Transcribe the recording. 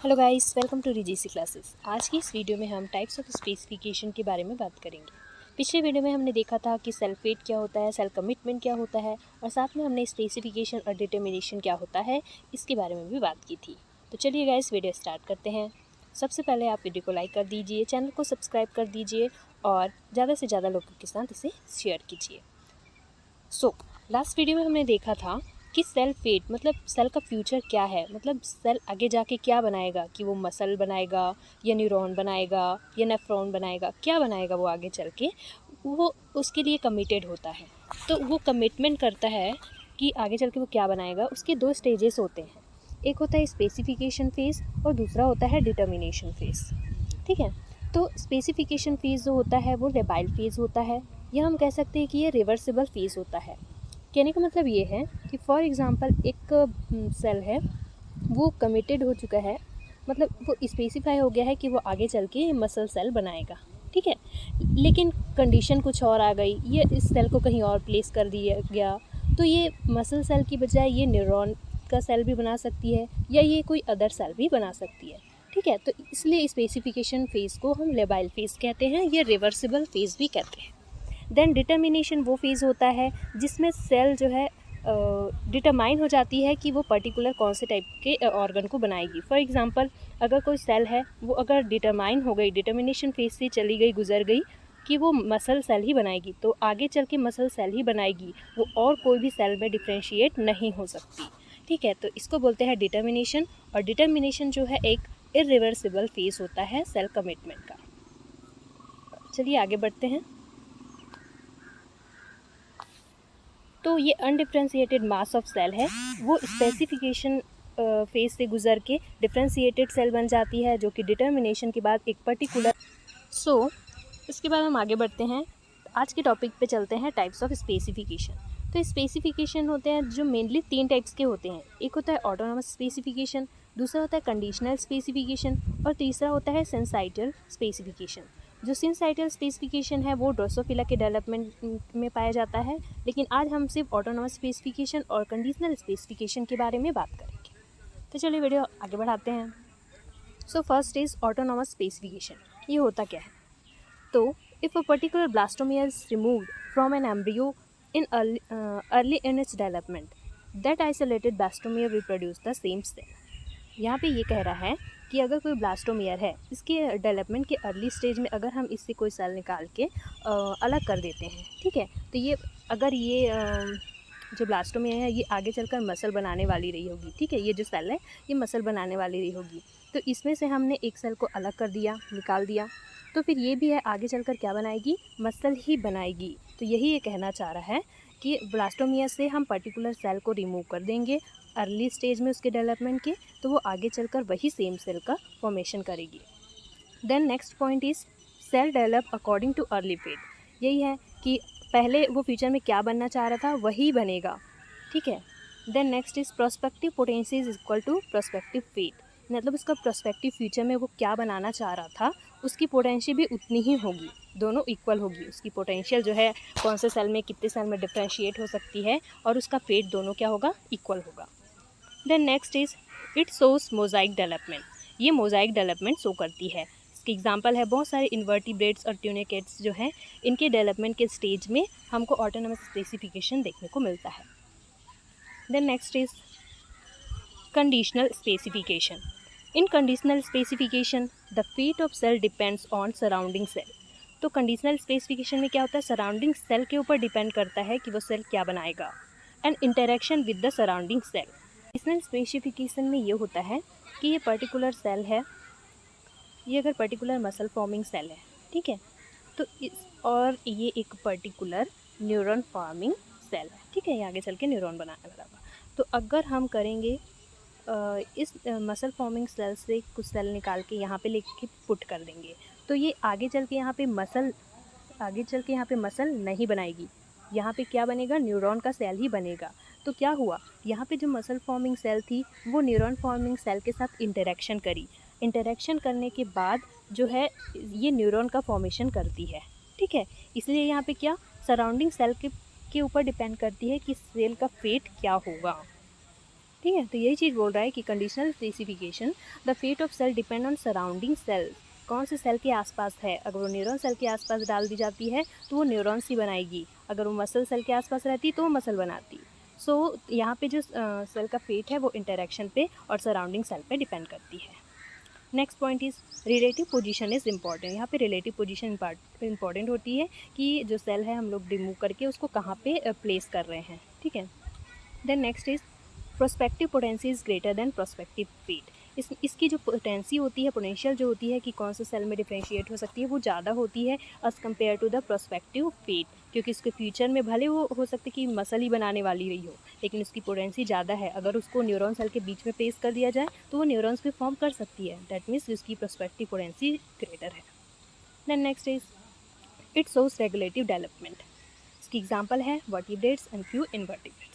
Hello guys, welcome to रीजीसी classes. आज की इस वीडियो में हम टाइप्स ऑफ स्पेसिफिकेशन के बारे में बात करेंगे। पिछले वीडियो में हमने देखा था कि सेल्फ फेट क्या होता है, सेल्फ कमिटमेंट क्या होता है और साथ में हमने स्पेसिफिकेशन और डिटर्मिनेशन क्या होता है इसके बारे में भी बात की थी। तो चलिए गाइस, वीडियो स्टार्ट करते हैं। सबसे पहले आप वीडियो को लाइक कर दीजिए, चैनल को सब्सक्राइब कर दीजिए और ज़्यादा से ज़्यादा लोगों के साथ इसे शेयर कीजिए। लास्ट वीडियो में हमने देखा था कि सेल फेट मतलब सेल का फ्यूचर क्या है, मतलब सेल आगे जाके क्या बनाएगा, कि वो मसल बनाएगा या न्यूरॉन बनाएगा या नेफ्रॉन बनाएगा, क्या बनाएगा वो आगे चल के, वो उसके लिए कमिटेड होता है। तो वो कमिटमेंट करता है कि आगे चल के वो क्या बनाएगा। उसके दो स्टेजेस होते हैं, एक होता है स्पेसिफिकेशन फेज़ और दूसरा होता है डिटर्मिनेशन फेज़। ठीक है, तो स्पेसिफिकेशन फेज़ जो होता है वो लेबाइल फेज़ होता है, या हम कह सकते हैं कि ये रिवर्सिबल फेज़ होता है। कहने का मतलब ये है कि फॉर एग्ज़ाम्पल एक सेल है, वो कमिटेड हो चुका है, मतलब वो स्पेसिफाई हो गया है कि वो आगे चल के मसल सेल बनाएगा। ठीक है, लेकिन कंडीशन कुछ और आ गई, ये इस सेल को कहीं और प्लेस कर दिया गया, तो ये मसल सेल की बजाय ये न्यूरॉन का सेल भी बना सकती है या ये कोई अदर सेल भी बना सकती है। ठीक है, तो इसलिए स्पेसिफिकेशन फेज़ को हम लेबाइल फेज़ कहते हैं, ये रिवर्सिबल फेज़ भी कहते हैं। देन डिटर्मिनेशन वो फेज़ होता है जिसमें सेल जो है डिटरमाइन हो जाती है कि वो पर्टिकुलर कौन से टाइप के ऑर्गन को बनाएगी। फॉर एग्जांपल, अगर कोई सेल है, वो अगर डिटरमाइन हो गई, डिटर्मिनेशन फेज से चली गई, गुजर गई कि वो मसल सेल ही बनाएगी, तो आगे चल के मसल सेल ही बनाएगी, वो और कोई भी सेल में डिफ्रेंशिएट नहीं हो सकती। ठीक है, तो इसको बोलते हैं डिटर्मिनेशन। और डिटर्मिनेशन जो है एक इरिवर्सिबल फेज़ होता है सेल कमिटमेंट का। चलिए आगे बढ़ते हैं। तो ये अनडिफ्रेंशिएटेड मास ऑफ सेल है, वो स्पेसिफिकेशन फेज से गुजर के डिफ्रेंशिएटेड सेल बन जाती है, जो कि डिटर्मिनेशन के बाद एक पर्टिकुलर इसके बाद हम आगे बढ़ते हैं। आज के टॉपिक पे चलते हैं टाइप्स ऑफ स्पेसिफिकेशन। तो स्पेसिफिकेशन होते हैं जो मेनली 3 टाइप्स के होते हैं। एक होता है ऑटोनॉमस स्पेसिफिकेशन, दूसरा होता है कंडीशनल स्पेसिफिकेशन और तीसरा होता है सेंसाइटल स्पेसिफिकेशन। जो सिंसाइटल स्पेसिफिकेशन है वो ड्रोसोफिला के डेवलपमेंट में पाया जाता है, लेकिन आज हम सिर्फ ऑटोनॉमस स्पेसिफिकेशन और कंडीशनल स्पेसिफिकेशन के बारे में बात करेंगे। तो चलिए वीडियो आगे बढ़ाते हैं। First is autonomous specification. ये होता क्या है? तो if a particular blastomere is removed from an embryo in early in its development, that isolated blastomere will produce the same cell. यहाँ पे ये कह रहा है कि अगर कोई ब्लास्टोमियर है, इसके डेवलपमेंट के अर्ली स्टेज में अगर हम इससे कोई सेल निकाल के अलग कर देते हैं, ठीक है, तो ये अगर ये जो ब्लास्टोमियर है ये आगे चलकर मसल बनाने वाली रही होगी। ठीक है, ये जो सेल है ये मसल बनाने वाली रही होगी, तो इसमें से हमने एक सेल को अलग कर दिया, निकाल दिया, तो फिर ये भी है आगे चलकर क्या बनाएगी, मसल ही बनाएगी। तो यही ये कहना चाह रहा है कि ब्लास्टोमियर से हम पर्टिकुलर सेल को रिमूव कर देंगे अर्ली स्टेज में उसके डेवलपमेंट के, तो वो आगे चलकर वही सेम सेल का फॉर्मेशन करेगी। Then next point is cell develop according to early fate. यही है कि पहले वो फ्यूचर में क्या बनना चाह रहा था वही बनेगा। ठीक है, then next is prospective potential is equal to prospective fate, मतलब उसका प्रोस्पेक्टिव फ्यूचर में वो क्या बनाना चाह रहा था उसकी पोटेंशियल भी उतनी ही होगी, दोनों इक्वल होगी। उसकी पोटेंशियल जो है कौन से सेल में कितने सेल में डिफ्रेंशिएट हो सकती है, और उसका फेट दोनों क्या होगा, इक्वल होगा। Then next is it shows mosaic development. ये मोजाइक डेवलपमेंट शो करती है। इसके एग्जांपल है बहुत सारे इन्वर्टिब्रेट्स और ट्यूनिकेट्स जो हैं, इनके डेवलपमेंट के स्टेज में हमको ऑटोनॉमस स्पेसिफिकेशन देखने को मिलता है। Then next is conditional specification. In conditional specification the fate of cell depends on surrounding cell. तो कंडीशनल स्पेसिफिकेशन में क्या होता है, सराउंडिंग सेल के ऊपर डिपेंड करता है कि वो सेल क्या बनाएगा, and interaction with the surrounding cell. Conditional specification में ये होता है कि ये पर्टिकुलर सेल है, ये अगर पर्टिकुलर मसल फॉर्मिंग सेल है, ठीक है, तो और ये एक पर्टिकुलर न्यूरॉन फॉर्मिंग सेल है। ठीक है, ये आगे चल के न्यूरॉन बनाने वाला होगा। तो अगर हम करेंगे इस मसल फॉर्मिंग सेल से कुछ सेल निकाल के यहाँ पे लेके पुट कर देंगे, तो ये आगे चल के यहाँ पे मसल नहीं बनाएगी। यहाँ पे क्या बनेगा, न्यूरॉन का सेल ही बनेगा। तो क्या हुआ, यहाँ पे जो मसल फॉर्मिंग सेल थी वो न्यूरॉन फॉर्मिंग सेल के साथ इंटरेक्शन करी। इंटरेक्शन करने के बाद जो है ये न्यूरॉन का फॉर्मेशन करती है। ठीक है, इसलिए यहाँ पे क्या सराउंडिंग सेल के ऊपर डिपेंड करती है कि सेल का फेट क्या होगा। ठीक है, तो यही चीज़ बोल रहा है कि conditional specification, the fate of cell depend on surrounding cell, कौन से सेल के आसपास है। अगर वो न्यूरॉन सेल के आसपास डाल दी जाती है तो वो न्यूरॉन्स ही बनाएगी, अगर वो मसल सेल के आसपास रहती तो वो मसल बनाती। सो यहाँ पे जो सेल का फेट है वो इंटरेक्शन पे और सराउंडिंग सेल पे डिपेंड करती है। Next point is relative position is important. यहाँ पे रिलेटिव पोजीशन इंपॉर्टेंट होती है कि जो सेल है हम लोग रिमूव करके उसको कहाँ पे प्लेस कर रहे हैं। ठीक है, then next is prospective potency is greater than prospective fate. इसकी जो पोटेंसी होती है, पोटेंशियल जो होती है कि कौन सा सेल में डिफ्रेंशिएट हो सकती है, वो ज़्यादा होती है as compare to the prospective fate, क्योंकि उसके फ्यूचर में भले वो हो सकता है कि मसल ही बनाने वाली रही हो, लेकिन उसकी पोटेंसी ज़्यादा है। अगर उसको न्यूरॉन सेल के बीच में प्लेस कर दिया जाए तो वो न्यूरॉन्स भी फॉर्म कर सकती है, दैट मीन्स उसकी प्रोस्पेक्टिव पोटेंसी ग्रेटर है। Then next is it shows regulative development. इसकी एग्जाम्पल है वर्टिब्रेट्स एंड फ्यू इनवर्टिब्रेट्स।